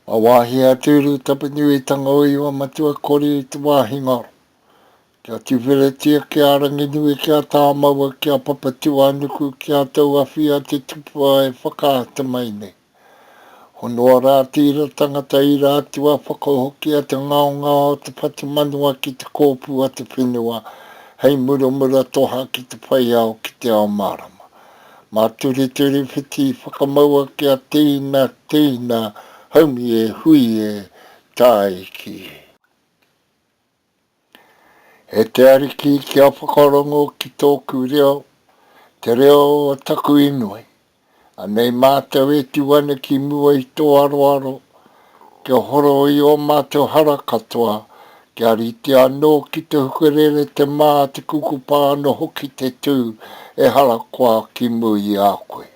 A wāhi a tūru tapanui tanga o iwa matua kore i te wāhi ngaro. Kia tiwheretia kia arangi nui kia tāmaua kia papatua nuku kia tau awhia te tupua e whakaata mai nei. Honoa rā tira tangata i rā tua whakahoki a te ngaonga o te patimanua ki te kōpū a te whenua, hei muramura toha ki te pai au ki te ao marama. Mā turi whiti whakamaua kia tīna, haumi e hui e tāi ki. E te ariki kia whakarongo ki tōku reo, te reo o taku inui. Anei mātou e tuana ki mua i tō aroaro, kia horo i o mātou hara katoa, kia riti anō ki te hukerere te mā te kukupā no hoki te tū e harakoa ki mui a koe.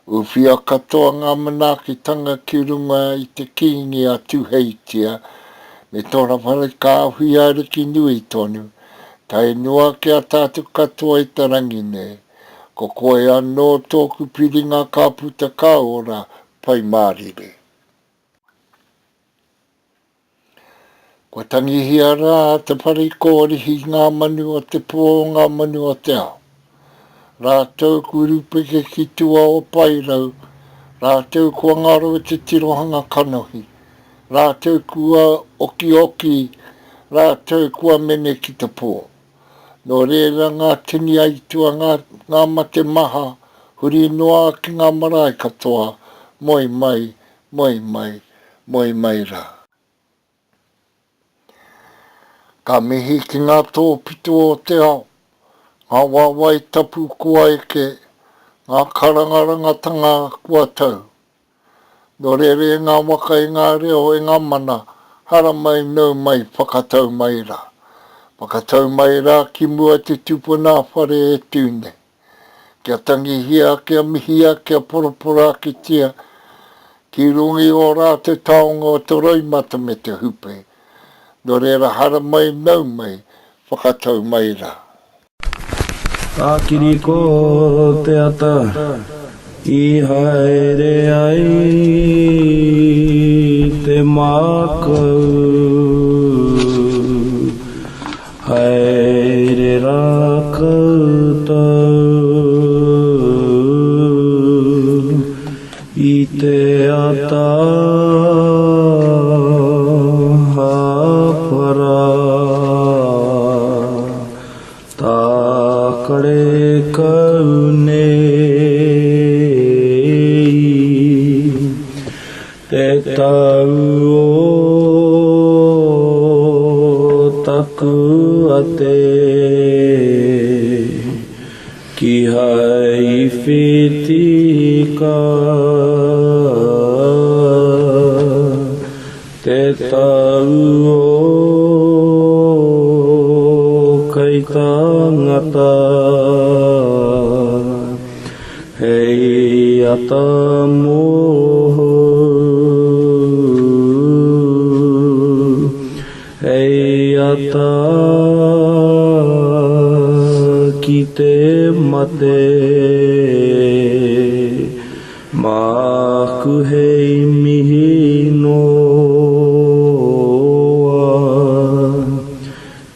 Uwhia katoa ngā manaki tanga ki runga i te kingi a tuheitia, me tōna whare ka hui ariki nui tonu, tai noa kia tātu katoa i tarangine, ko koe anō tōku piringa ka puta ka ora pai mārire. Ko tangihia rā te pari kōrihi ngā manu o te pō ngā manu o te ao. Rātou kurupeke ki tua o pairau, rātou kua ngaro e te tirohanga kanohi, rātou kua oki, rātou kua mene ki te pō. No reira ngā tini aitua ngā mate maha, huri noa ki ngā marae katoa, moi mai rā. Ka mihi ki ngā tō pito o te ao, ngā wawai tapu kua eke, ngā karangarangatanga kua tau. No reire ngā waka i ngā reo e ngā mana, hara mai nau mai whakatau mai rā. Whakatau mai rā ki mua te tupuna whare e tūne. Kia tangihia, kia mihia, kia poropora ki tia, ki rungi o rā te taonga o te roimata me te hupe. No reira hara mai nau mai, whakatau mai rā. Akiri ko te ata, i haere ai te mākau. Haere rā koutou i te ata hapara tā kare kaunei te tau o taku ate ki hai whitika te tau o kai tangata hei ata moho hei ata ki te mate māku hei mihi noa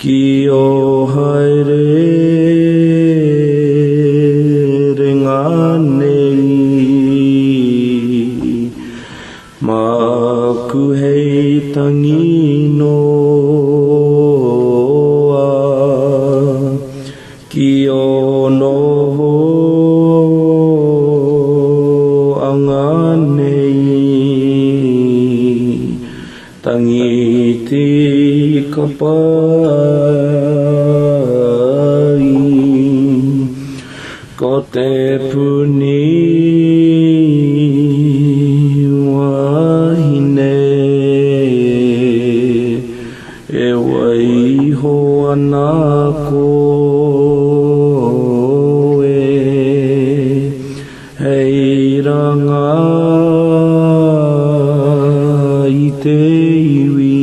ki o haere ringa nei māku hei tangi noa ki o noho anga nei tangiti kapai ko te puni wahine e waiho ana koe hei ranga i te iwi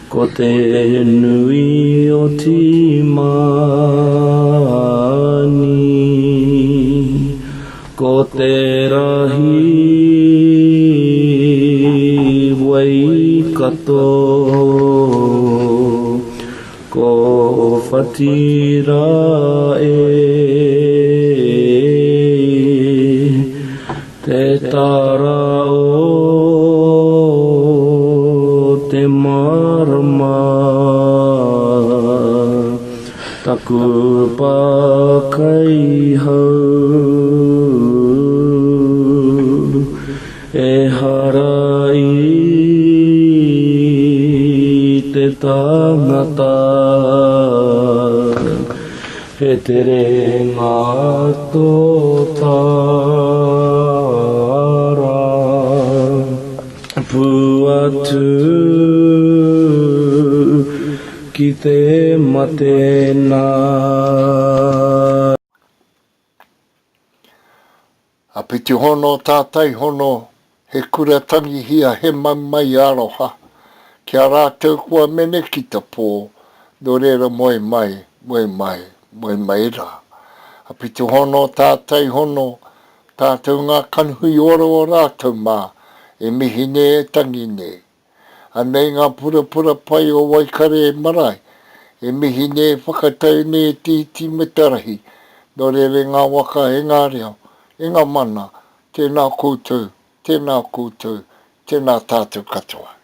ko te nui o timani, ko te rahi tira te tara o te marama taku pakai hau e harai te tangata e te renga tōtara puatu ki te matena. A piti hono tātai hono, he kura tangi hia he mai aroha. Kia rātou kua mene ki te pō, no reira moe mai rā. A piti hono tātai hono, tātou ngā kanuhui ora o rātou mā, e mihi ne e tangi ne. A nei ngā pura pai o waikare e marae, e mihi ne e whakatau ne e titi metarahi, no reira ngā waka e ngā reo. E ngā mana, tēnā koutou, tēnā tātou katoa.